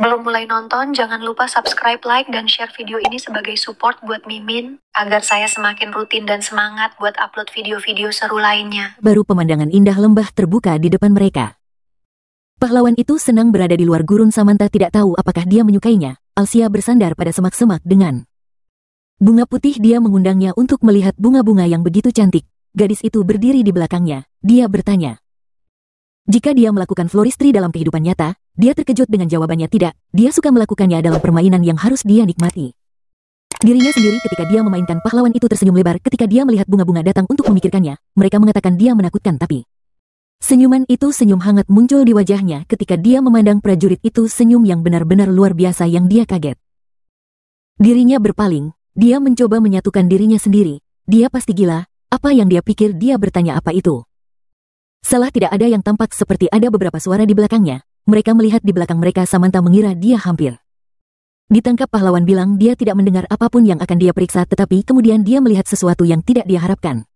Belum mulai nonton, jangan lupa subscribe, like, dan share video ini sebagai support buat Mimin, agar saya semakin rutin dan semangat buat upload video-video seru lainnya. Baru pemandangan indah lembah terbuka di depan mereka. Pahlawan itu senang berada di luar gurun. Samantha tidak tahu apakah dia menyukainya. Alsia bersandar pada semak-semak dengan bunga putih. Dia mengundangnya untuk melihat bunga-bunga yang begitu cantik. Gadis itu berdiri di belakangnya. Dia bertanya, jika dia melakukan floristry dalam kehidupan nyata, dia terkejut dengan jawabannya tidak. Dia suka melakukannya dalam permainan yang harus dia nikmati. Dirinya sendiri ketika dia memainkan pahlawan itu tersenyum lebar ketika dia melihat bunga-bunga datang untuk memikirkannya. Mereka mengatakan dia menakutkan, tapi senyuman itu, senyum hangat muncul di wajahnya ketika dia memandang prajurit itu, senyum yang benar-benar luar biasa yang dia kaget. Dirinya berpaling, dia mencoba menyatukan dirinya sendiri. Dia pasti gila, apa yang dia pikir? Dia bertanya apa itu? Salah, tidak ada yang tampak. Seperti ada beberapa suara di belakangnya. Mereka melihat di belakang mereka. Samantha mengira dia hampir ditangkap. Pahlawan bilang dia tidak mendengar apapun yang akan dia periksa, tetapi kemudian dia melihat sesuatu yang tidak dia harapkan.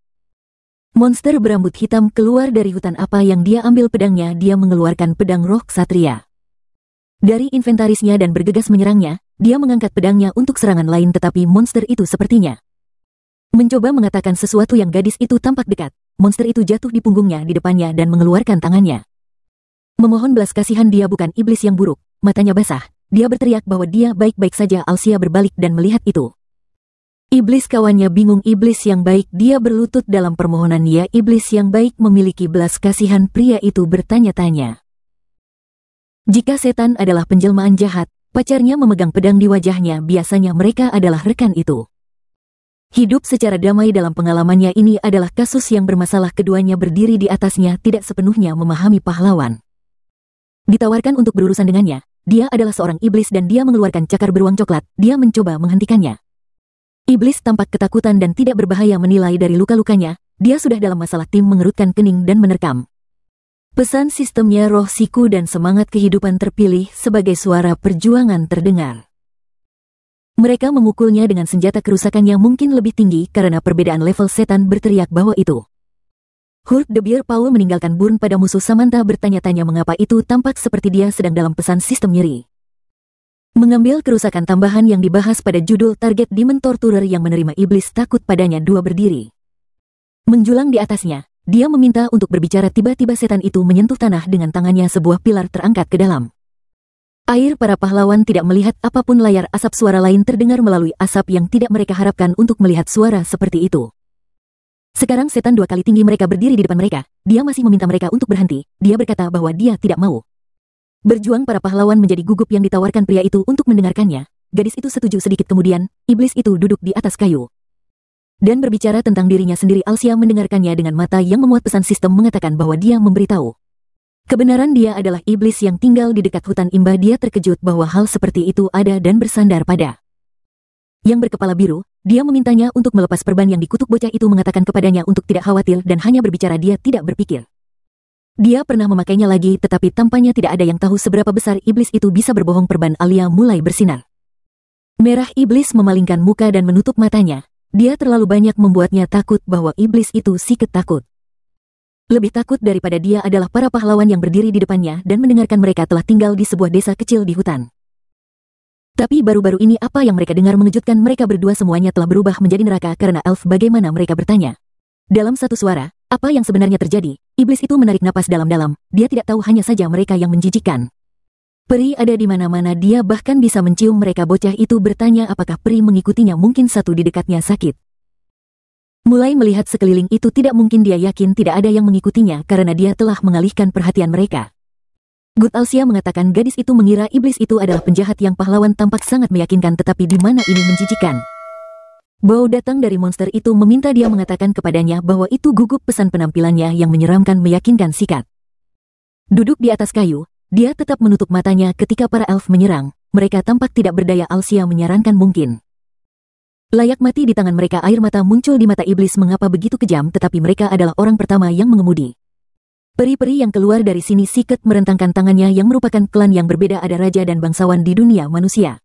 Monster berambut hitam keluar dari hutan. Apa yang dia ambil? Pedangnya. Dia mengeluarkan pedang roh ksatria dari inventarisnya dan bergegas menyerangnya. Dia mengangkat pedangnya untuk serangan lain, tetapi monster itu sepertinya mencoba mengatakan sesuatu yang gadis itu tampak dekat. Monster itu jatuh di punggungnya di depannya dan mengeluarkan tangannya. Memohon belas kasihan. Dia bukan iblis yang buruk. Matanya basah. Dia berteriak bahwa dia baik-baik saja. Alsia berbalik dan melihat itu. Iblis kawannya bingung. Iblis yang baik. Dia berlutut dalam permohonan. Ya, iblis yang baik memiliki belas kasihan. Pria itu bertanya-tanya, jika setan adalah penjelmaan jahat, pacarnya memegang pedang di wajahnya. Biasanya mereka adalah rekan itu. Hidup secara damai dalam pengalamannya ini adalah kasus yang bermasalah. Keduanya berdiri di atasnya, tidak sepenuhnya memahami pahlawan. Ditawarkan untuk berurusan dengannya. Dia adalah seorang iblis dan dia mengeluarkan cakar beruang coklat. Dia mencoba menghentikannya. Iblis tampak ketakutan dan tidak berbahaya. Menilai dari luka-lukanya, dia sudah dalam masalah. Tim mengerutkan kening dan menerkam pesan sistemnya. Roh siku dan semangat kehidupan terpilih sebagai suara perjuangan terdengar. Mereka memukulnya dengan senjata kerusakan yang mungkin lebih tinggi karena perbedaan level. Setan berteriak bahwa itu Hurt the Beer Paul meninggalkan burn pada musuh. Samantha bertanya-tanya mengapa itu tampak seperti dia sedang dalam pesan sistem nyeri. Mengambil kerusakan tambahan yang dibahas pada judul Target Demon Torturer yang menerima iblis takut padanya. Dua berdiri menjulang di atasnya. Dia meminta untuk berbicara. Tiba-tiba setan itu menyentuh tanah dengan tangannya. Sebuah pilar terangkat ke dalam air. Para pahlawan tidak melihat apapun. Layar asap. Suara lain terdengar melalui asap yang tidak mereka harapkan untuk melihat suara seperti itu. Sekarang setan dua kali tinggi. Mereka berdiri di depan mereka. Dia masih meminta mereka untuk berhenti. Dia berkata bahwa dia tidak mau berjuang. Para pahlawan menjadi gugup yang ditawarkan pria itu untuk mendengarkannya. Gadis itu setuju. Sedikit kemudian, iblis itu duduk di atas kayu dan berbicara tentang dirinya sendiri. Alsia mendengarkannya dengan mata yang memuat. Pesan sistem mengatakan bahwa dia memberitahu kebenaran. Dia adalah iblis yang tinggal di dekat hutan Imba. Dia terkejut bahwa hal seperti itu ada dan bersandar pada yang berkepala biru. Dia memintanya untuk melepas perban yang dikutuk. Bocah itu mengatakan kepadanya untuk tidak khawatir dan hanya berbicara. Dia tidak berpikir dia pernah memakainya lagi, tetapi tampaknya tidak ada yang tahu seberapa besar iblis itu bisa berbohong. Perban Alia mulai bersinar merah. Iblis memalingkan muka dan menutup matanya. Dia terlalu banyak membuatnya takut bahwa iblis itu sikit takut. Lebih takut daripada dia adalah para pahlawan yang berdiri di depannya dan mendengarkan. Mereka telah tinggal di sebuah desa kecil di hutan. Tapi baru-baru ini apa yang mereka dengar mengejutkan. Mereka berdua semuanya telah berubah menjadi neraka karena elf. Bagaimana? Mereka bertanya dalam satu suara. Apa yang sebenarnya terjadi? Iblis itu menarik napas dalam-dalam. Dia tidak tahu hanya saja mereka yang menjijikkan. Peri ada di mana-mana. Dia bahkan bisa mencium mereka. Bocah itu bertanya apakah peri mengikutinya. Mungkin satu di dekatnya sakit. Mulai melihat sekeliling itu tidak mungkin. Dia yakin tidak ada yang mengikutinya karena dia telah mengalihkan perhatian mereka. Good. Alsia mengatakan gadis itu mengira iblis itu adalah penjahat yang pahlawan. Tampak sangat meyakinkan, tetapi di mana ini menjijikan. Bau datang dari monster itu meminta dia mengatakan kepadanya bahwa itu gugup. Pesan penampilannya yang menyeramkan meyakinkan. Sikat duduk di atas kayu. Dia tetap menutup matanya ketika para elf menyerang. Mereka tampak tidak berdaya. Alsia menyarankan mungkin layak mati di tangan mereka. Air mata muncul di mata iblis. Mengapa begitu kejam? Tetapi mereka adalah orang pertama yang mengemudi peri-peri yang keluar dari sini. Siket merentangkan tangannya yang merupakan klan yang berbeda. Ada raja dan bangsawan di dunia manusia.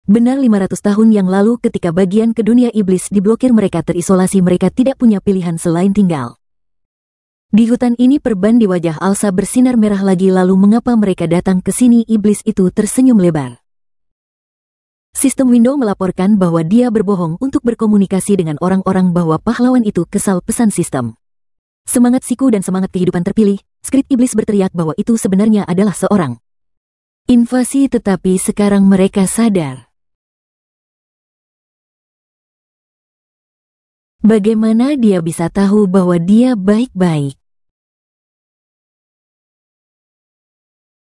Benar 500 tahun yang lalu ketika bagian ke dunia iblis diblokir. Mereka terisolasi. Mereka tidak punya pilihan selain tinggal Di hutan ini perban di wajah Elsa bersinar merah lagi, lalu mengapa mereka datang ke sini? Iblis itu tersenyum lebar. Sistem Window melaporkan bahwa dia berbohong untuk berkomunikasi dengan orang-orang bahwa pahlawan itu kesal. Pesan sistem. Semangat siku dan semangat kehidupan terpilih, skrip iblis berteriak bahwa itu sebenarnya adalah seorang invasi, tetapi sekarang mereka sadar. Bagaimana dia bisa tahu bahwa dia baik-baik?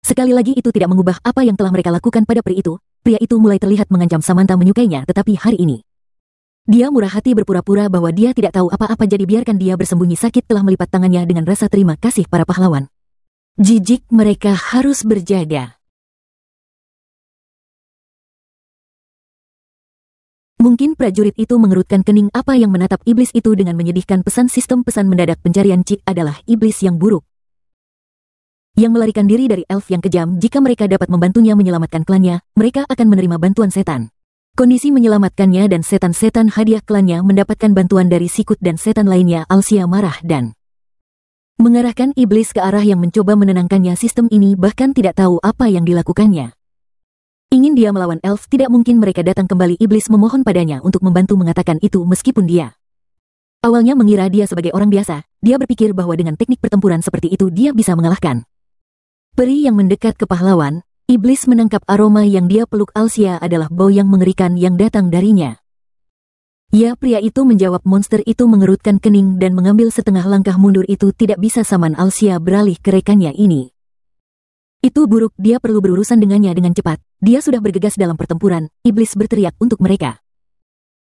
Sekali lagi itu tidak mengubah apa yang telah mereka lakukan pada pria itu. Pria itu mulai terlihat mengancam Samantha menyukainya, tetapi hari ini dia murah hati berpura-pura bahwa dia tidak tahu apa-apa, jadi biarkan dia bersembunyi. Sakit telah melipat tangannya dengan rasa terima kasih para pahlawan. Jijik, mereka harus berjaga. Mungkin prajurit itu mengerutkan kening. Apa yang menatap iblis itu dengan menyedihkan? Pesan sistem pesan mendadak pencarian Cik adalah iblis yang buruk, yang melarikan diri dari elf yang kejam. Jika mereka dapat membantunya menyelamatkan klannya, mereka akan menerima bantuan setan. Kondisi menyelamatkannya dan setan-setan hadiah klannya mendapatkan bantuan dari Sikut dan setan lainnya. Alsia marah dan mengarahkan iblis ke arah yang mencoba menenangkannya. Sistem ini bahkan tidak tahu apa yang dilakukannya. Ingin dia melawan elf, tidak mungkin mereka datang kembali. Iblis memohon padanya untuk membantu mengatakan itu meskipun dia awalnya mengira dia sebagai orang biasa. Dia berpikir bahwa dengan teknik pertempuran seperti itu dia bisa mengalahkan peri yang mendekat ke pahlawan. Iblis menangkap aroma yang dia peluk. Alsia adalah bau yang mengerikan yang datang darinya. Ya, pria itu menjawab. Monster itu mengerutkan kening dan mengambil setengah langkah mundur. Itu tidak bisa. Saman Alsia beralih ke rekannya. Ini itu buruk, dia perlu berurusan dengannya dengan cepat. Dia sudah bergegas dalam pertempuran. Iblis berteriak untuk mereka.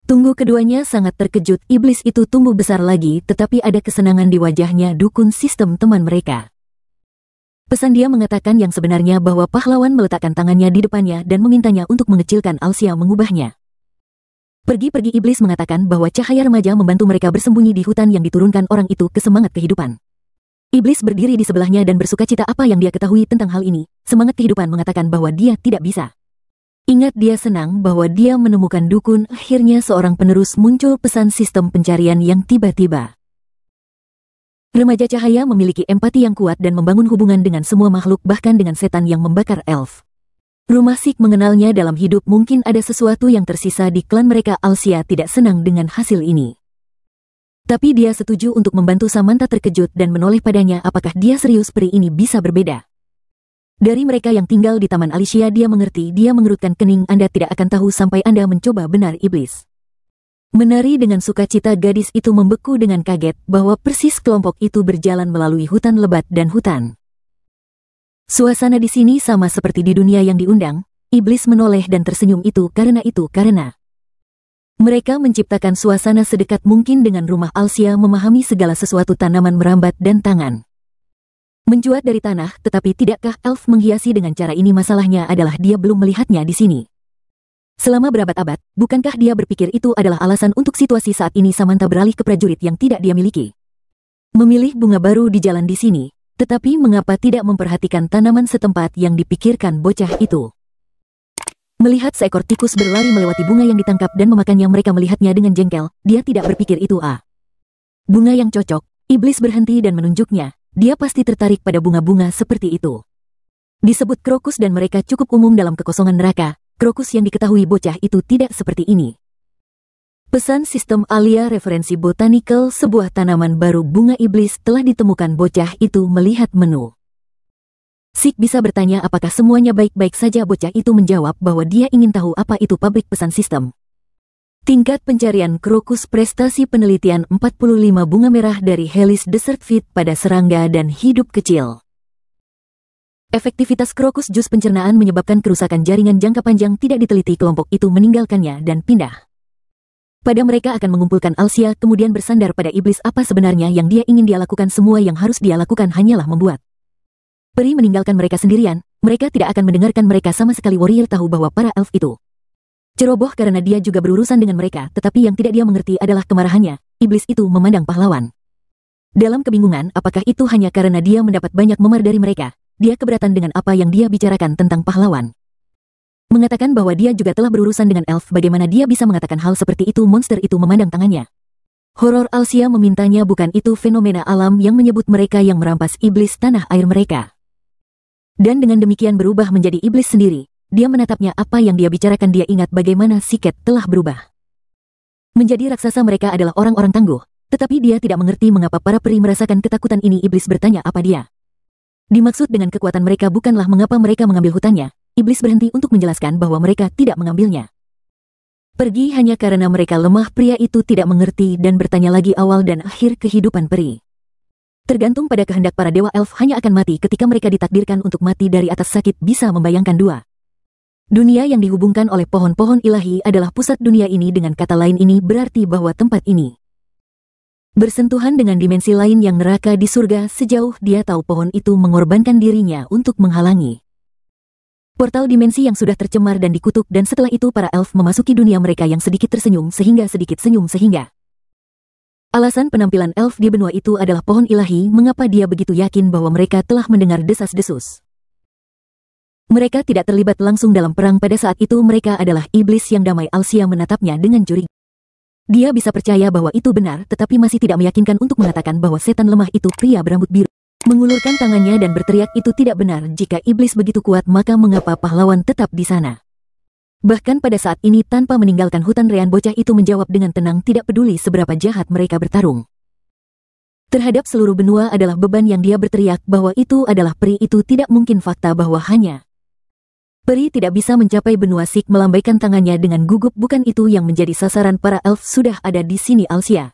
Tunggu, keduanya sangat terkejut. Iblis itu tumbuh besar lagi, tetapi ada kesenangan di wajahnya. Dukun sistem teman mereka. Pesan dia mengatakan yang sebenarnya bahwa pahlawan meletakkan tangannya di depannya dan memintanya untuk mengecilkan. Alsia mengubahnya. Pergi-pergi. Iblis mengatakan bahwa cahaya remaja membantu mereka bersembunyi di hutan yang diturunkan orang itu ke semangat kehidupan. Iblis berdiri di sebelahnya dan bersukacita. Apa yang dia ketahui tentang hal ini? Semangat kehidupan mengatakan bahwa dia tidak bisa. Ingat, dia senang bahwa dia menemukan dukun. Akhirnya seorang penerus muncul. Pesan sistem pencarian yang tiba-tiba. Remaja cahaya memiliki empati yang kuat dan membangun hubungan dengan semua makhluk, bahkan dengan setan yang membakar elf. Rumah Sik mengenalnya dalam hidup. Mungkin ada sesuatu yang tersisa di klan mereka. Alsia tidak senang dengan hasil ini, tapi dia setuju untuk membantu. Samantha terkejut dan menoleh padanya. Apakah dia serius? Peri ini bisa berbeda dari mereka yang tinggal di Taman Alicia. Dia mengerti. Dia mengerutkan kening. Anda tidak akan tahu sampai Anda mencoba. Benar, iblis menari dengan sukacita. Gadis itu membeku dengan kaget bahwa persis kelompok itu berjalan melalui hutan lebat dan hutan. Suasana di sini sama seperti di dunia yang diundang. Iblis menoleh dan tersenyum. Itu karena mereka menciptakan suasana sedekat mungkin dengan rumah. Alsia memahami segala sesuatu. Tanaman merambat dan tangan mencuat dari tanah. Tetapi tidakkah elf menghiasi dengan cara ini? Masalahnya adalah dia belum melihatnya di sini selama berabad-abad. Bukankah dia berpikir itu adalah alasan untuk situasi saat ini? Samantha beralih ke prajurit yang tidak dia miliki. Memilih bunga baru di jalan di sini, tetapi mengapa tidak memperhatikan tanaman setempat yang dipikirkan bocah itu? Melihat seekor tikus berlari melewati bunga yang ditangkap dan memakannya, mereka melihatnya dengan jengkel. Dia tidak berpikir itu bunga yang cocok. Iblis berhenti dan menunjuknya. Dia pasti tertarik pada bunga-bunga seperti itu. Disebut krokus dan mereka cukup umum dalam kekosongan neraka. Krokus yang diketahui bocah itu tidak seperti ini. Pesan sistem Alia referensi botanical. Sebuah tanaman baru bunga iblis telah ditemukan. Bocah itu melihat menu. Sik bisa bertanya apakah semuanya baik-baik saja. Bocah itu menjawab bahwa dia ingin tahu apa itu pabrik. Pesan sistem. Tingkat pencarian krokus. Prestasi penelitian 45 bunga merah dari Hellis Desert Fit pada serangga dan hidup kecil. Efektivitas krokus jus pencernaan menyebabkan kerusakan jaringan jangka panjang. Tidak diteliti. Kelompok itu meninggalkannya dan pindah. Pada mereka akan mengumpulkan Alsia, kemudian bersandar pada iblis. Apa sebenarnya yang dia ingin dia lakukan? Semua yang harus dia lakukan hanyalah membuat peri meninggalkan mereka sendirian. Mereka tidak akan mendengarkan mereka sama sekali. Warrior tahu bahwa para elf itu ceroboh karena dia juga berurusan dengan mereka, tetapi yang tidak dia mengerti adalah kemarahannya. Iblis itu memandang pahlawan dalam kebingungan. Apakah itu hanya karena dia mendapat banyak memar dari mereka? Dia keberatan dengan apa yang dia bicarakan tentang pahlawan. Mengatakan bahwa dia juga telah berurusan dengan elf. Bagaimana dia bisa mengatakan hal seperti itu? Monster itu memandang tangannya. Horor Alsia memintanya, bukan itu fenomena alam yang menyebut mereka yang merampas iblis tanah air mereka. Dan dengan demikian berubah menjadi iblis sendiri. Dia menatapnya, apa yang dia bicarakan, dia ingat bagaimana Siket telah berubah. Menjadi raksasa mereka adalah orang-orang tangguh, tetapi dia tidak mengerti mengapa para peri merasakan ketakutan ini. Iblis bertanya apa dia dimaksud dengan kekuatan mereka, bukanlah mengapa mereka mengambil hutannya. Iblis berhenti untuk menjelaskan bahwa mereka tidak mengambilnya. Pergi hanya karena mereka lemah. Pria itu tidak mengerti dan bertanya lagi, awal dan akhir kehidupan peri tergantung pada kehendak para dewa. Elf hanya akan mati ketika mereka ditakdirkan untuk mati dari atas sakit. Bisa membayangkan dua dunia yang dihubungkan oleh pohon-pohon ilahi adalah pusat dunia ini. Dengan kata lain, ini berarti bahwa tempat ini bersentuhan dengan dimensi lain yang neraka di surga. Sejauh dia tahu, pohon itu mengorbankan dirinya untuk menghalangi portal dimensi yang sudah tercemar dan dikutuk. Dan setelah itu para elf memasuki dunia mereka yang sedikit tersenyum sehingga alasan penampilan elf di benua itu adalah pohon ilahi. Mengapa dia begitu yakin bahwa mereka telah mendengar desas-desus? Mereka tidak terlibat langsung dalam perang pada saat itu. Mereka adalah iblis yang damai. Alsia menatapnya dengan curiga. Dia bisa percaya bahwa itu benar, tetapi masih tidak meyakinkan untuk mengatakan bahwa setan lemah itu pria berambut biru mengulurkan tangannya dan berteriak, itu tidak benar. Jika iblis begitu kuat, maka mengapa pahlawan tetap di sana? Bahkan pada saat ini, tanpa meninggalkan hutan, Rean bocah itu menjawab dengan tenang, tidak peduli seberapa jahat mereka bertarung terhadap seluruh benua adalah beban yang dia berteriak bahwa itu adalah peri. Itu tidak mungkin. Fakta bahwa hanya peri tidak bisa mencapai benua. Sik melambaikan tangannya dengan gugup. Bukan itu yang menjadi sasaran para elf. Sudah ada di sini. Alsia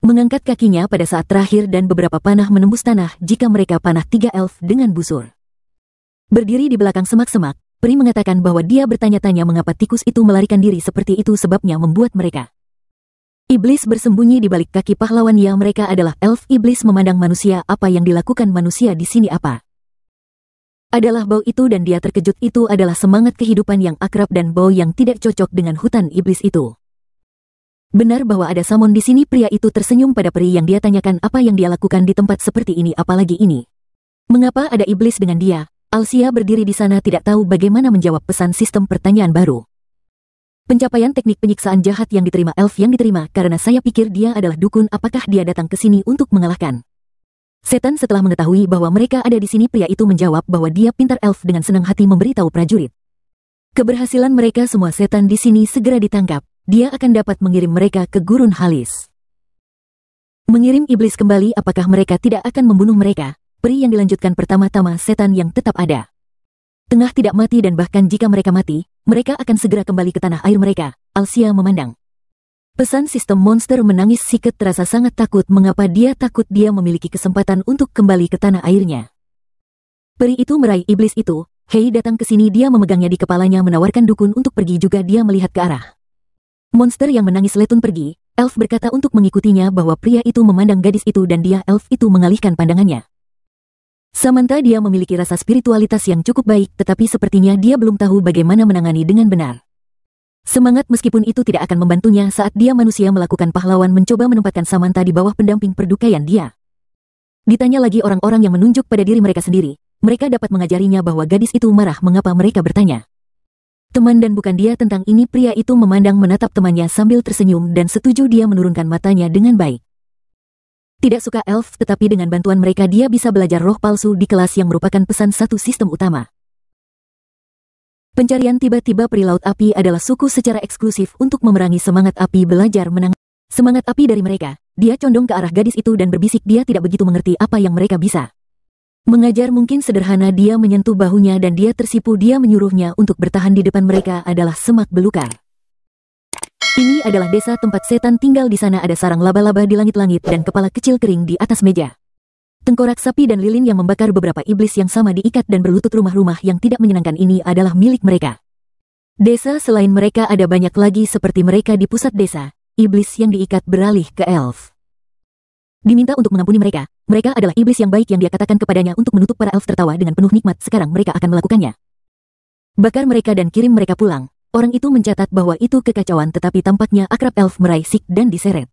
mengangkat kakinya pada saat terakhir dan beberapa panah menembus tanah. Jika mereka panah 3 elf dengan busur berdiri di belakang semak-semak, peri mengatakan bahwa dia bertanya-tanya mengapa tikus itu melarikan diri seperti itu. Sebabnya membuat mereka iblis bersembunyi di balik kaki pahlawan. Ya, mereka adalah elf. Iblis memandang manusia. Apa yang dilakukan manusia di sini apa adalah bau itu, dan dia terkejut. Itu adalah semangat kehidupan yang akrab dan bau yang tidak cocok dengan hutan iblis itu. Benar bahwa ada Samon di sini. Pria itu tersenyum pada peri yang dia tanyakan apa yang dia lakukan di tempat seperti ini, apalagi ini. Mengapa ada iblis dengan dia? Alsia berdiri di sana tidak tahu bagaimana menjawab pesan sistem pertanyaan baru. Pencapaian teknik penyiksaan jahat yang diterima elf yang diterima karena saya pikir dia adalah dukun. Apakah dia datang ke sini untuk mengalahkan setan? Setelah mengetahui bahwa mereka ada di sini, pria itu menjawab bahwa dia pintar. Elf dengan senang hati memberitahu prajurit keberhasilan mereka. Semua setan di sini segera ditangkap. Dia akan dapat mengirim mereka ke gurun halis. Mengirim iblis kembali. Apakah mereka tidak akan membunuh mereka? Peri yang dilanjutkan, pertama-tama setan yang tetap ada tengah tidak mati, dan bahkan jika mereka mati, mereka akan segera kembali ke tanah air mereka. Alsia memandang pesan sistem monster menangis. Siket terasa sangat takut. Mengapa dia takut? Dia memiliki kesempatan untuk kembali ke tanah airnya. Peri itu meraih iblis itu. Hei, datang ke sini. Dia memegangnya di kepalanya, menawarkan dukun untuk pergi juga. Dia melihat ke arah monster yang menangis. Letun pergi. Elf berkata untuk mengikutinya bahwa pria itu memandang gadis itu dan dia elf itu mengalihkan pandangannya. Samantha dia memiliki rasa spiritualitas yang cukup baik, tetapi sepertinya dia belum tahu bagaimana menangani dengan benar semangat. Meskipun itu tidak akan membantunya saat dia manusia melakukan pahlawan. Mencoba menempatkan Samantha di bawah pendamping perdukaian dia. Ditanya lagi orang-orang yang menunjuk pada diri mereka sendiri. Mereka dapat mengajarinya bahwa gadis itu marah. Mengapa mereka bertanya teman dan bukan dia tentang ini? Pria itu memandang menatap temannya sambil tersenyum dan setuju. Dia menurunkan matanya dengan baik. Tidak suka elf, tetapi dengan bantuan mereka dia bisa belajar roh palsu di kelas yang merupakan pesan satu sistem utama pencarian. Tiba-tiba peri laut api adalah suku secara eksklusif untuk memerangi semangat api. Belajar menang semangat api dari mereka. Dia condong ke arah gadis itu dan berbisik. Dia tidak begitu mengerti apa yang mereka bisa mengajar. Mungkin sederhana. Dia menyentuh bahunya dan dia tersipu. Dia menyuruhnya untuk bertahan di depan mereka adalah semak belukar. Ini adalah desa tempat setan tinggal. Di sana ada sarang laba-laba di langit-langit dan kepala kecil kering di atas meja. Tengkorak sapi dan lilin yang membakar. Beberapa iblis yang sama diikat dan berlutut. Rumah-rumah yang tidak menyenangkan ini adalah milik mereka. Desa selain mereka ada banyak lagi seperti mereka di pusat desa. Iblis yang diikat beralih ke elf. Diminta untuk mengampuni mereka. Mereka adalah iblis yang baik yang dia katakan kepadanya untuk menutup. Para elf tertawa dengan penuh nikmat. Sekarang mereka akan melakukannya. Bakar mereka dan kirim mereka pulang. Orang itu mencatat bahwa itu kekacauan, tetapi tampaknya akrab elf meraih Sik dan diseret.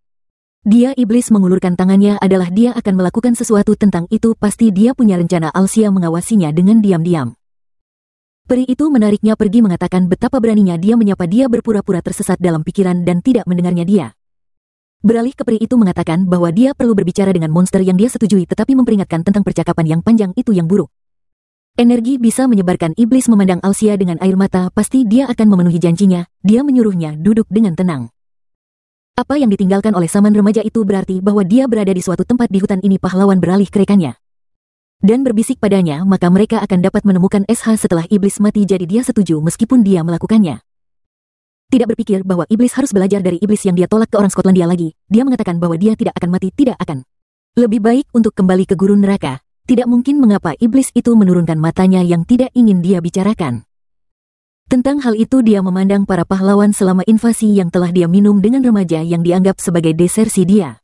Dia iblis mengulurkan tangannya adalah dia akan melakukan sesuatu tentang itu. Pasti dia punya rencana. Alsia mengawasinya dengan diam-diam. Peri itu menariknya pergi, mengatakan betapa beraninya dia menyapa. Dia berpura-pura tersesat dalam pikiran dan tidak mendengarnya. Dia Beralih ke peri itu mengatakan bahwa dia perlu berbicara dengan monster yang dia setujui tetapi memperingatkan tentang percakapan yang panjang itu yang buruk. Energi bisa menyebarkan. Iblis memandang Alsia dengan air mata. Pasti dia akan memenuhi janjinya. Dia menyuruhnya duduk dengan tenang. Apa yang ditinggalkan oleh saman remaja itu berarti bahwa dia berada di suatu tempat di hutan ini. Pahlawan beralih ke rekannya dan berbisik padanya, maka mereka akan dapat menemukan SH setelah iblis mati. Jadi dia setuju meskipun dia melakukannya. Tidak berpikir bahwa iblis harus belajar dari iblis yang dia tolak ke orang Skotlandia lagi. Dia mengatakan bahwa dia tidak akan mati, tidak akan. Lebih baik untuk kembali ke gurun neraka. Tidak mungkin mengapa iblis itu menurunkan matanya yang tidak ingin dia bicarakan. Tentang hal itu dia memandang para pahlawan selama invasi yang telah dia minum dengan remaja yang dianggap sebagai desersi dia.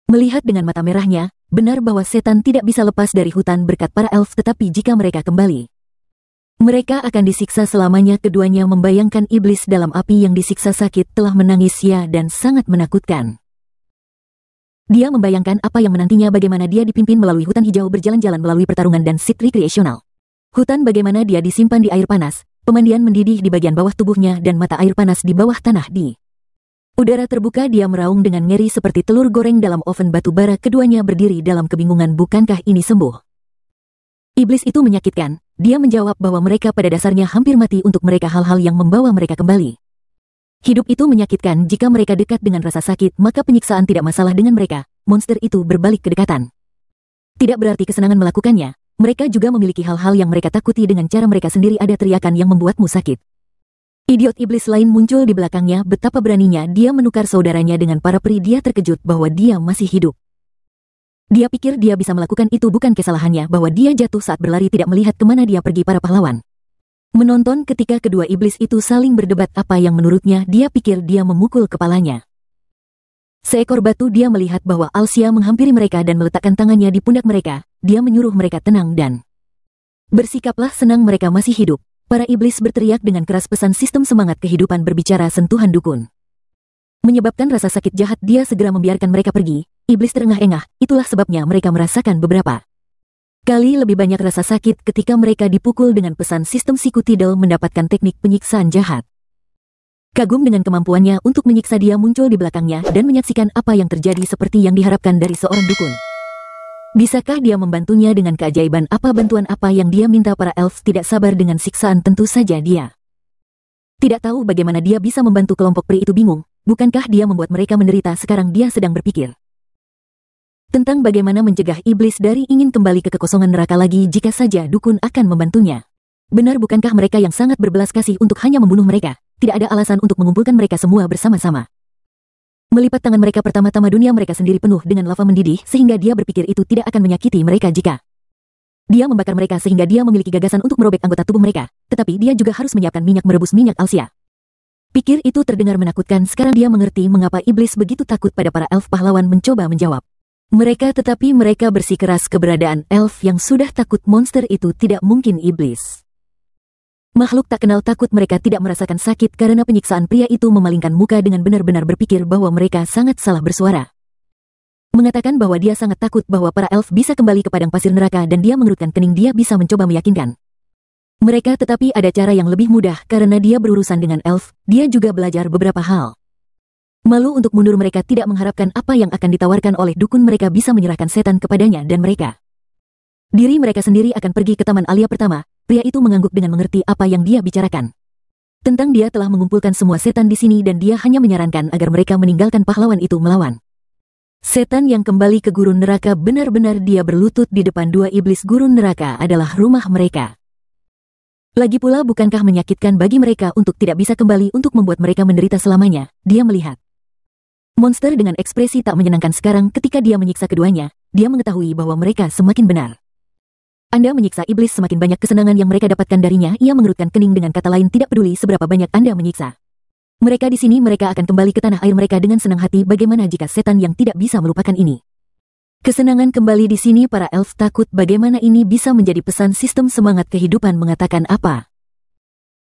Melihat dengan mata merahnya, benar bahwa setan tidak bisa lepas dari hutan berkat para elf tetapi jika mereka kembali, mereka akan disiksa selamanya. Keduanya membayangkan iblis dalam api yang disiksa sakit telah menangis ya dan sangat menakutkan. Dia membayangkan apa yang menantinya, bagaimana dia dipimpin melalui hutan hijau berjalan-jalan melalui pertarungan dan sit rekreasional. Hutan bagaimana dia disimpan di air panas, pemandian mendidih di bagian bawah tubuhnya dan mata air panas di bawah tanah di udara terbuka. Dia meraung dengan ngeri seperti telur goreng dalam oven batu bara. Keduanya berdiri dalam kebingungan. Bukankah ini sembuh? Iblis itu menyakitkan. Dia menjawab bahwa mereka pada dasarnya hampir mati untuk mereka, hal-hal yang membawa mereka kembali. Hidup itu menyakitkan. Jika mereka dekat dengan rasa sakit, maka penyiksaan tidak masalah dengan mereka. Monster itu berbalik kedekatan. Tidak berarti kesenangan melakukannya. Mereka juga memiliki hal-hal yang mereka takuti dengan cara mereka sendiri. Ada teriakan yang membuatmu sakit. Idiot iblis lain muncul di belakangnya. Betapa beraninya dia menukar saudaranya dengan para peri. Dia terkejut bahwa dia masih hidup. Dia pikir dia bisa melakukan itu. Bukan kesalahannya bahwa dia jatuh saat berlari, tidak melihat kemana dia pergi. Para pahlawan menonton ketika kedua iblis itu saling berdebat apa yang menurutnya. Dia pikir dia memukul kepalanya. Seekor batu. Dia melihat bahwa Alsia menghampiri mereka dan meletakkan tangannya di pundak mereka. Dia menyuruh mereka tenang dan bersikaplah senang, mereka masih hidup. Para iblis berteriak dengan keras. Pesan sistem semangat kehidupan berbicara. Sentuhan dukun menyebabkan rasa sakit jahat. Dia segera membiarkan mereka pergi. Iblis terengah-engah. Itulah sebabnya mereka merasakan beberapa kali lebih banyak rasa sakit ketika mereka dipukul dengan pesan sistem Sikutidal mendapatkan teknik penyiksaan jahat. Kagum dengan kemampuannya untuk menyiksa, dia muncul di belakangnya dan menyaksikan apa yang terjadi seperti yang diharapkan dari seorang dukun. Bisakah dia membantunya dengan keajaiban apa? Bantuan apa yang dia minta? Para elf tidak sabar dengan siksaan. Tentu saja dia tidak tahu bagaimana dia bisa membantu. Kelompok peri itu bingung. Bukankah dia membuat mereka menderita? Sekarang dia sedang berpikir tentang bagaimana mencegah iblis dari ingin kembali ke kekosongan neraka lagi jika saja dukun akan membantunya. Benar, bukankah mereka yang sangat berbelas kasih untuk hanya membunuh mereka? Tidak ada alasan untuk mengumpulkan mereka semua bersama-sama. Melipat tangan mereka, pertama-tama dunia mereka sendiri penuh dengan lava mendidih sehingga dia berpikir itu tidak akan menyakiti mereka jika dia membakar mereka, sehingga dia memiliki gagasan untuk merobek anggota tubuh mereka. Tetapi dia juga harus menyiapkan minyak merebus minyak Alsia. Pikir itu terdengar menakutkan. Sekarang dia mengerti mengapa iblis begitu takut pada para elf. Pahlawan mencoba menjawab mereka, tetapi mereka bersikeras keberadaan elf yang sudah takut monster itu tidak mungkin iblis. Makhluk tak kenal takut. Mereka tidak merasakan sakit karena penyiksaan. Pria itu memalingkan muka dengan benar-benar berpikir bahwa mereka sangat salah bersuara. Mengatakan bahwa dia sangat takut bahwa para elf bisa kembali ke padang pasir neraka dan dia mengerutkan kening. Dia bisa mencoba meyakinkan mereka, tetapi ada cara yang lebih mudah karena dia berurusan dengan elf. Dia juga belajar beberapa hal. Malu untuk mundur, mereka tidak mengharapkan apa yang akan ditawarkan oleh dukun. Mereka bisa menyerahkan setan kepadanya dan diri mereka sendiri akan pergi ke Taman Alia pertama. Pria itu mengangguk dengan mengerti apa yang dia bicarakan. Tentang dia telah mengumpulkan semua setan di sini dan dia hanya menyarankan agar mereka meninggalkan pahlawan itu melawan setan yang kembali ke gurun neraka. Benar-benar dia berlutut di depan dua iblis. Gurun neraka adalah rumah mereka. Lagi pula, bukankah menyakitkan bagi mereka untuk tidak bisa kembali, untuk membuat mereka menderita selamanya? Dia melihat monster dengan ekspresi tak menyenangkan sekarang ketika dia menyiksa keduanya. Dia mengetahui bahwa mereka semakin benar. Anda menyiksa iblis, semakin banyak kesenangan yang mereka dapatkan darinya. Ia mengerutkan kening. Dengan kata lain, tidak peduli seberapa banyak Anda menyiksa mereka di sini, mereka akan kembali ke tanah air mereka dengan senang hati. Bagaimana jika setan yang tidak bisa melupakan ini? Kesenangan kembali di sini. Para elf takut bagaimana ini bisa menjadi pesan sistem semangat kehidupan mengatakan apa.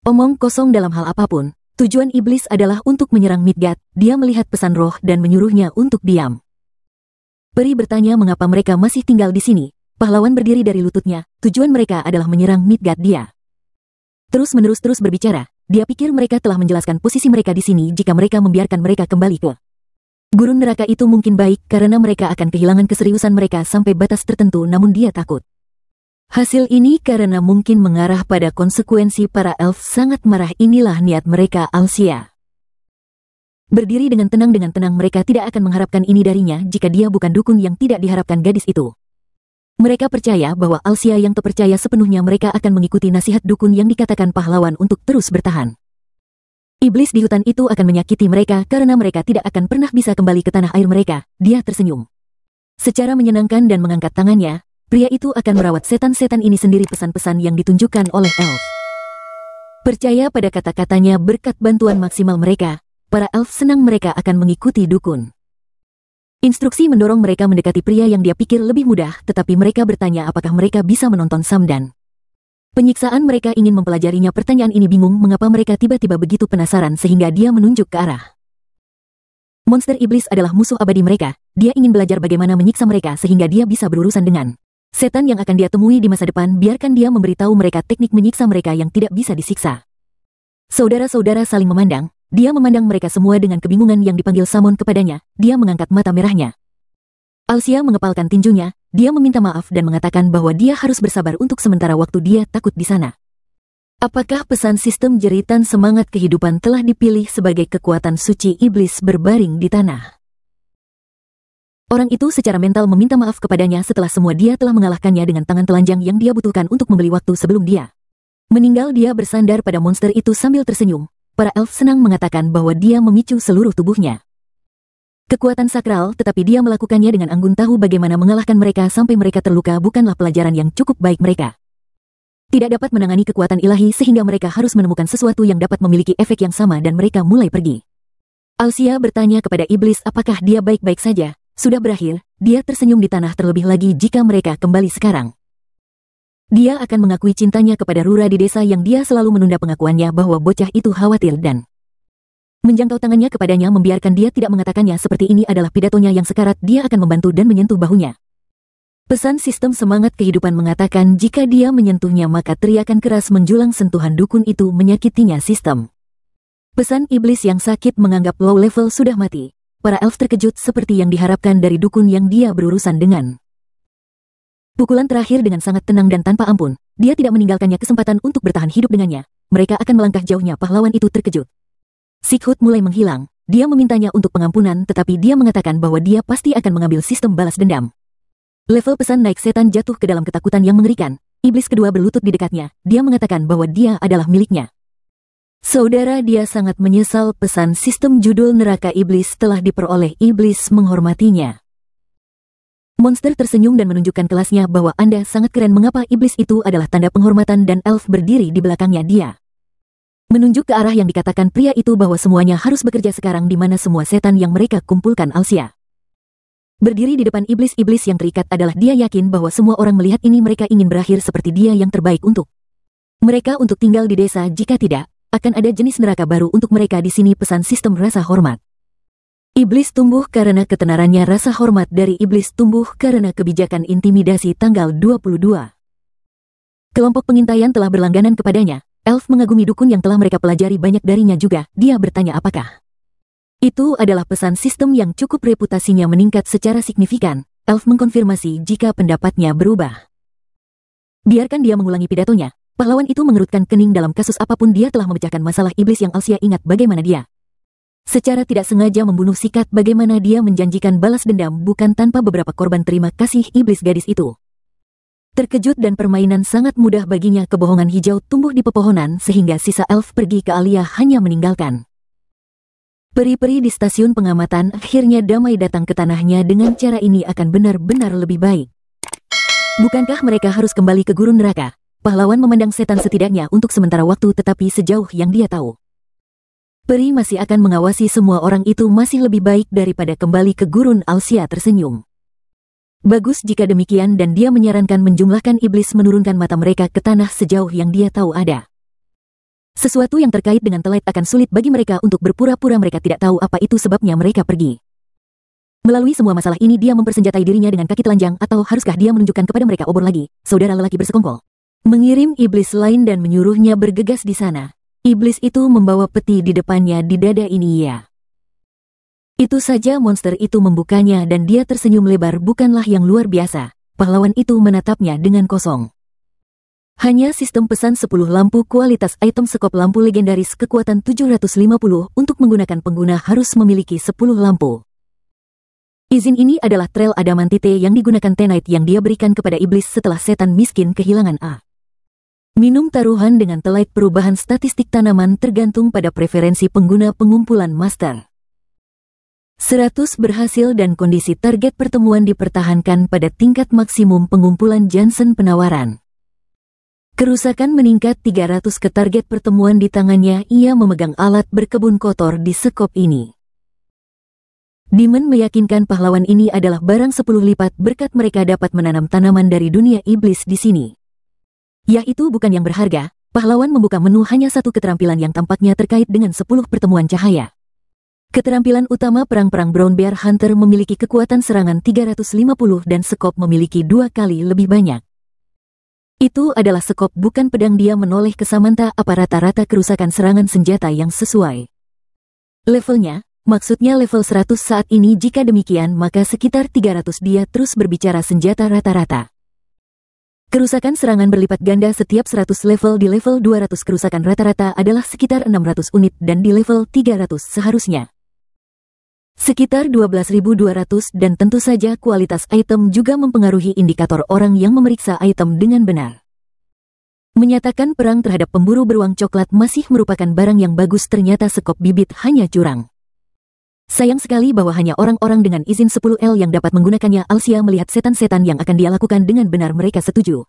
Omong kosong dalam hal apapun. Tujuan iblis adalah untuk menyerang Midgard. Dia melihat pesan roh dan menyuruhnya untuk diam. Peri bertanya mengapa mereka masih tinggal di sini. Pahlawan berdiri dari lututnya. Tujuan mereka adalah menyerang Midgard. Dia terus berbicara. Dia pikir mereka telah menjelaskan posisi mereka di sini. Jika mereka membiarkan mereka kembali ke Gurun neraka itu mungkin baik karena mereka akan kehilangan keseriusan mereka sampai batas tertentu, namun dia takut. Hasil ini karena mungkin mengarah pada konsekuensi. Para elf sangat marah. Inilah niat mereka. Alsia berdiri dengan tenang. Mereka tidak akan mengharapkan ini darinya jika dia bukan dukun yang tidak diharapkan gadis itu. Mereka percaya bahwa Alsia yang terpercaya sepenuhnya. Mereka akan mengikuti nasihat dukun yang dikatakan pahlawan untuk terus bertahan. Iblis di hutan itu akan menyakiti mereka karena mereka tidak akan pernah bisa kembali ke tanah air mereka. Dia tersenyum secara menyenangkan dan mengangkat tangannya. Pria itu akan merawat setan-setan ini sendiri. Pesan-pesan yang ditunjukkan oleh elf. Percaya pada kata-katanya. Berkat bantuan maksimal mereka, para elf senang mereka akan mengikuti dukun. Instruksi mendorong mereka mendekati pria yang dia pikir lebih mudah, tetapi mereka bertanya apakah mereka bisa menonton Samdan. Penyiksaan. Mereka ingin mempelajarinya. Pertanyaan ini bingung mengapa mereka tiba-tiba begitu penasaran sehingga dia menunjuk ke arah. Monster iblis adalah musuh abadi mereka. Dia ingin belajar bagaimana menyiksa mereka sehingga dia bisa berurusan dengan setan yang akan dia temui di masa depan. Biarkan dia memberitahu mereka teknik menyiksa mereka yang tidak bisa disiksa. Saudara-saudara saling memandang. Dia memandang mereka semua dengan kebingungan yang dipanggil Samon kepadanya. Dia mengangkat mata merahnya. Alsia mengepalkan tinjunya. Dia meminta maaf dan mengatakan bahwa dia harus bersabar untuk sementara waktu. Dia takut di sana. Apakah pesan sistem jeritan semangat kehidupan telah dipilih sebagai kekuatan suci iblis berbaring di tanah? Orang itu secara mental meminta maaf kepadanya setelah semua. Dia telah mengalahkannya dengan tangan telanjang yang dia butuhkan untuk membeli waktu sebelum dia meninggal. Dia bersandar pada monster itu sambil tersenyum. Para elf senang mengatakan bahwa dia memicu seluruh tubuhnya kekuatan sakral, tetapi dia melakukannya dengan anggun. Tahu bagaimana mengalahkan mereka sampai mereka terluka bukanlah pelajaran yang cukup baik. Mereka tidak dapat menangani kekuatan ilahi sehingga mereka harus menemukan sesuatu yang dapat memiliki efek yang sama dan mereka mulai pergi. Alsia bertanya kepada iblis apakah dia baik-baik saja. Sudah berakhir. Dia tersenyum di tanah. Terlebih lagi jika mereka kembali sekarang. Dia akan mengakui cintanya kepada Rura di desa yang dia selalu menunda pengakuannya bahwa bocah itu khawatir dan menjangkau tangannya kepadanya. Membiarkan dia tidak mengatakannya seperti ini adalah pidatonya yang sekarat. Dia akan membantu dan menyentuh bahunya. Pesan sistem semangat kehidupan mengatakan jika dia menyentuhnya maka teriakan keras menjulang. Sentuhan dukun itu menyakitinya. Sistem pesan iblis yang sakit menganggap low level sudah mati. Para elf terkejut seperti yang diharapkan dari dukun yang dia berurusan dengan. Pukulan terakhir dengan sangat tenang dan tanpa ampun. Dia tidak meninggalkannya kesempatan untuk bertahan hidup dengannya. Mereka akan melangkah jauhnya. Pahlawan itu terkejut. Sikhut mulai menghilang. Dia memintanya untuk pengampunan tetapi dia mengatakan bahwa dia pasti akan mengambil sistem balas dendam. Level pesan naik. Setan jatuh ke dalam ketakutan yang mengerikan. Iblis kedua berlutut di dekatnya. Dia mengatakan bahwa dia adalah miliknya. Saudara, dia sangat menyesal. Pesan sistem judul neraka iblis telah diperoleh. Iblis menghormatinya. Monster tersenyum dan menunjukkan kelasnya bahwa Anda sangat keren. Mengapa iblis itu adalah tanda penghormatan dan elf berdiri di belakangnya. Dia menunjuk ke arah yang dikatakan pria itu bahwa semuanya harus bekerja sekarang di mana semua setan yang mereka kumpulkan. Alsia berdiri di depan iblis-iblis yang terikat adalah dia yakin bahwa semua orang melihat ini. Mereka ingin berakhir seperti dia yang terbaik untuk mereka untuk tinggal di desa. Jika tidak, akan ada jenis neraka baru untuk mereka di sini. Pesan sistem rasa hormat. Iblis tumbuh karena ketenarannya. Rasa hormat dari iblis tumbuh karena kebijakan intimidasi. Tanggal 22. Kelompok pengintaian telah berlangganan kepadanya. Elf mengagumi dukun yang telah mereka pelajari banyak darinya juga. Dia bertanya apakah itu adalah pesan sistem yang cukup reputasinya meningkat secara signifikan. Elf mengkonfirmasi jika pendapatnya berubah. Biarkan dia mengulangi pidatonya. Pahlawan itu mengerutkan kening. Dalam kasus apapun dia telah memecahkan masalah iblis yang Alsia ingat bagaimana dia secara tidak sengaja membunuh Sikat. Bagaimana dia menjanjikan balas dendam bukan tanpa beberapa korban. Terima kasih iblis. Gadis itu terkejut dan permainan sangat mudah baginya. Kebohongan hijau tumbuh di pepohonan sehingga sisa elf pergi ke Alia hanya meninggalkan peri-peri di stasiun pengamatan. Akhirnya damai datang ke tanahnya. Dengan cara ini akan benar-benar lebih baik. Bukankah mereka harus kembali ke gurun neraka? Pahlawan memandang setan setidaknya untuk sementara waktu, tetapi sejauh yang dia tahu, peri masih akan mengawasi semua orang itu. Masih lebih baik daripada kembali ke gurun. Alsia tersenyum. Bagus jika demikian, dan dia menyarankan menjumlahkan iblis menurunkan mata mereka ke tanah. Sejauh yang dia tahu ada sesuatu yang terkait dengan Telet akan sulit bagi mereka untuk berpura-pura mereka tidak tahu apa itu sebabnya mereka pergi. Melalui semua masalah ini dia mempersenjatai dirinya dengan kaki telanjang, atau haruskah dia menunjukkan kepada mereka obor lagi? Saudara lelaki bersekongkol mengirim iblis lain dan menyuruhnya bergegas di sana. Iblis itu membawa peti di depannya. Di dada ini ya Itu saja monster itu membukanya dan dia tersenyum lebar bukanlah yang luar biasa. Pahlawan itu menatapnya dengan kosong. Hanya sistem pesan 10 lampu kualitas item sekop lampu legendaris kekuatan 750 untuk menggunakan pengguna harus memiliki 10 lampu. Izin ini adalah trail adamantite yang digunakan Tenite yang dia berikan kepada iblis setelah setan miskin kehilangan A. Minum taruhan dengan Telite perubahan statistik tanaman tergantung pada preferensi pengguna pengumpulan master. 100 berhasil dan kondisi target pertemuan dipertahankan pada tingkat maksimum pengumpulan Jansen penawaran. Kerusakan meningkat 300 ke target pertemuan di tangannya. Ia memegang alat berkebun kotor di sekop ini. Demon meyakinkan pahlawan ini adalah barang 10 lipat berkat mereka dapat menanam tanaman dari dunia iblis di sini. Yaitu bukan yang berharga, pahlawan membuka menu hanya satu keterampilan yang tampaknya terkait dengan 10 pertemuan cahaya. Keterampilan utama perang-perang Brown Bear Hunter memiliki kekuatan serangan 350 dan sekop memiliki 2 kali lebih banyak. Itu adalah sekop bukan pedang. Dia menoleh ke Samantha. Apa rata-rata kerusakan serangan senjata yang sesuai levelnya, maksudnya level 100 saat ini. Jika demikian maka sekitar 300. Dia terus berbicara senjata rata-rata. Kerusakan serangan berlipat ganda setiap 100 level. Di level 200 kerusakan rata-rata adalah sekitar 600 unit dan di level 300 seharusnya sekitar 12.200 dan tentu saja kualitas item juga mempengaruhi indikator orang yang memeriksa item dengan benar. Menyatakan perang terhadap pemburu beruang coklat masih merupakan barang yang bagus, ternyata sekop bibit hanya curang. Sayang sekali bahwa hanya orang-orang dengan izin 10L yang dapat menggunakannya. Alsia melihat setan-setan yang akan dia lakukan dengan benar. Mereka setuju.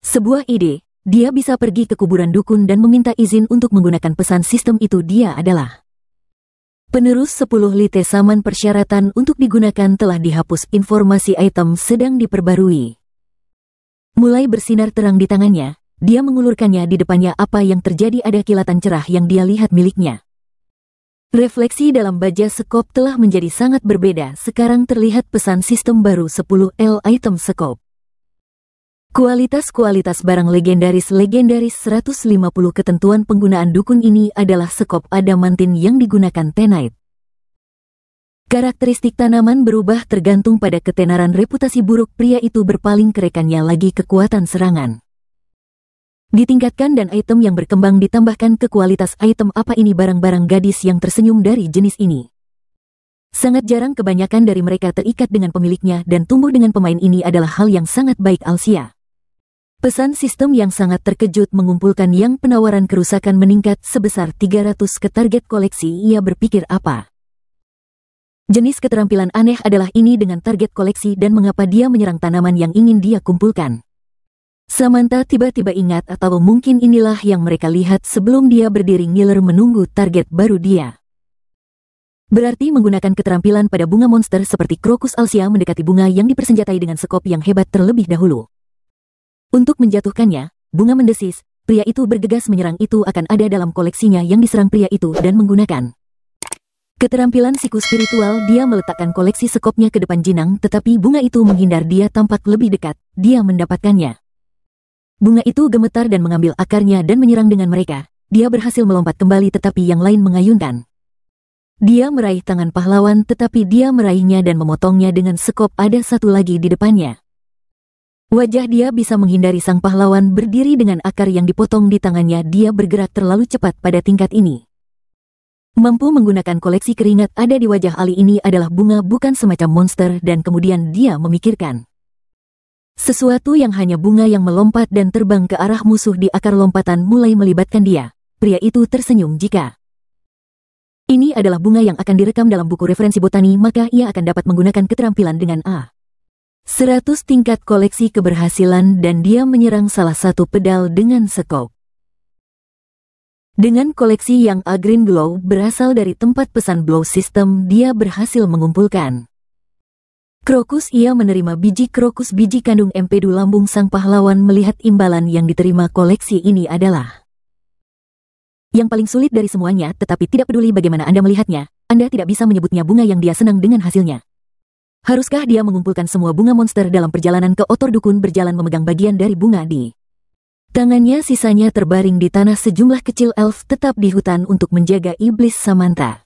Sebuah ide, dia bisa pergi ke kuburan dukun dan meminta izin untuk menggunakan pesan sistem itu. Dia adalah penerus 10 lite saman. Persyaratan untuk digunakan telah dihapus. Informasi item sedang diperbarui. Mulai bersinar terang di tangannya, dia mengulurkannya di depannya. Apa yang terjadi? Ada kilatan cerah yang dia lihat miliknya. Refleksi dalam baja sekop telah menjadi sangat berbeda. Sekarang terlihat pesan sistem baru 10L item sekop. Kualitas barang legendaris 150. Ketentuan penggunaan dukun ini adalah sekop adamantin yang digunakan Tenite. Karakteristik tanaman berubah tergantung pada ketenaran. Reputasi buruk pria itu berpaling ke rekannya. Lagi kekuatan serangan ditingkatkan dan item yang berkembang ditambahkan ke kualitas item. Apa ini? Barang-barang gadis yang tersenyum dari jenis ini sangat jarang. Kebanyakan dari mereka terikat dengan pemiliknya dan tumbuh dengan pemain. Ini adalah hal yang sangat baik. Alsia pesan sistem yang sangat terkejut mengumpulkan yang penawaran kerusakan meningkat sebesar 300 ke target koleksi. Ia berpikir apa jenis keterampilan aneh adalah ini dengan target koleksi dan mengapa dia menyerang tanaman yang ingin dia kumpulkan. Samantha tiba-tiba ingat, atau mungkin inilah yang mereka lihat sebelum dia berdiri ngiler menunggu target baru dia. Berarti menggunakan keterampilan pada bunga monster seperti krokus. Alsia mendekati bunga yang dipersenjatai dengan sekop yang hebat terlebih dahulu. Untuk menjatuhkannya, bunga mendesis. Pria itu bergegas menyerang. Itu akan ada dalam koleksinya yang diserang pria itu dan menggunakan keterampilan siku spiritual. Dia meletakkan koleksi sekopnya ke depan Jinang, tetapi bunga itu menghindar. Dia tampak lebih dekat. Dia mendapatkannya. Bunga itu gemetar dan mengambil akarnya dan menyerang dengan mereka. Dia berhasil melompat kembali tetapi yang lain mengayunkan. Dia meraih tangan pahlawan tetapi dia meraihnya dan memotongnya dengan sekop. Ada satu lagi di depannya. Wajah dia bisa menghindari sang pahlawan berdiri dengan akar yang dipotong di tangannya. Dia bergerak terlalu cepat pada tingkat ini. Mampu menggunakan koleksi keringat ada di wajah Ali. Ini adalah bunga bukan semacam monster dan kemudian dia memikirkan sesuatu yang hanya bunga yang melompat dan terbang ke arah musuh di akar lompatan mulai melibatkan dia. Pria itu tersenyum. Jika ini adalah bunga yang akan direkam dalam buku referensi botani maka ia akan dapat menggunakan keterampilan dengan A. 100 tingkat koleksi keberhasilan dan dia menyerang salah satu pedal dengan sekop. Dengan koleksi yang A Green Glow berasal dari tempat pesan Blow System, dia berhasil mengumpulkan krokus. Ia menerima biji krokus. Biji kandung empedu lambung. Sang pahlawan melihat imbalan yang diterima. Koleksi ini adalah yang paling sulit dari semuanya, tetapi tidak peduli bagaimana Anda melihatnya, Anda tidak bisa menyebutnya bunga yang dia senang dengan hasilnya. Haruskah dia mengumpulkan semua bunga monster dalam perjalanan ke Otor Dukun? Berjalan memegang bagian dari bunga di tangannya. Sisanya terbaring di tanah. Sejumlah kecil elf tetap di hutan untuk menjaga iblis Samantha.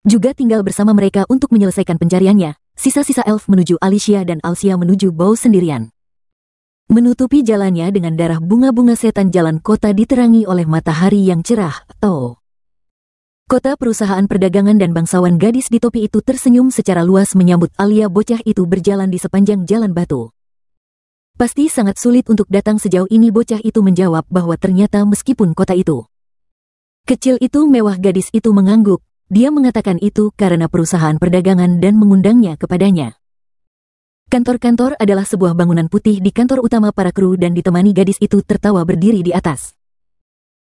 juga tinggal bersama mereka untuk menyelesaikan pencariannya. Sisa-sisa elf menuju Alicia dan Alcia menuju Bow sendirian. Menutupi jalannya dengan darah bunga-bunga setan, jalan kota diterangi oleh matahari yang cerah. Kota perusahaan perdagangan dan bangsawan gadis di topi itu tersenyum secara luas menyambut Alia. Bocah itu berjalan di sepanjang jalan batu. Pasti sangat sulit untuk datang sejauh ini, bocah itu menjawab bahwa ternyata meskipun kota itu kecil itu mewah, gadis itu mengangguk. Dia mengatakan itu karena perusahaan perdagangan dan mengundangnya kepadanya. Kantor-kantor adalah sebuah bangunan putih di kantor utama para kru dan ditemani gadis itu tertawa berdiri di atas.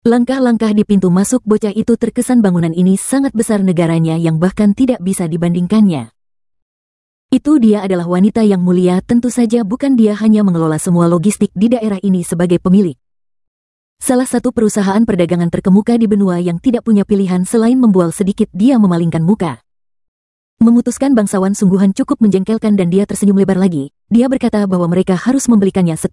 Langkah-langkah di pintu masuk bocah itu terkesan bangunan ini sangat besar negaranya yang bahkan tidak bisa dibandingkannya. Itu dia adalah wanita yang mulia, tentu saja bukan dia hanya mengelola semua logistik di daerah ini sebagai pemilik salah satu perusahaan perdagangan terkemuka di benua yang tidak punya pilihan selain membual sedikit. Dia memalingkan muka. Memutuskan bangsawan sungguhan cukup menjengkelkan dan dia tersenyum lebar lagi. Dia berkata bahwa mereka harus membelikannya setel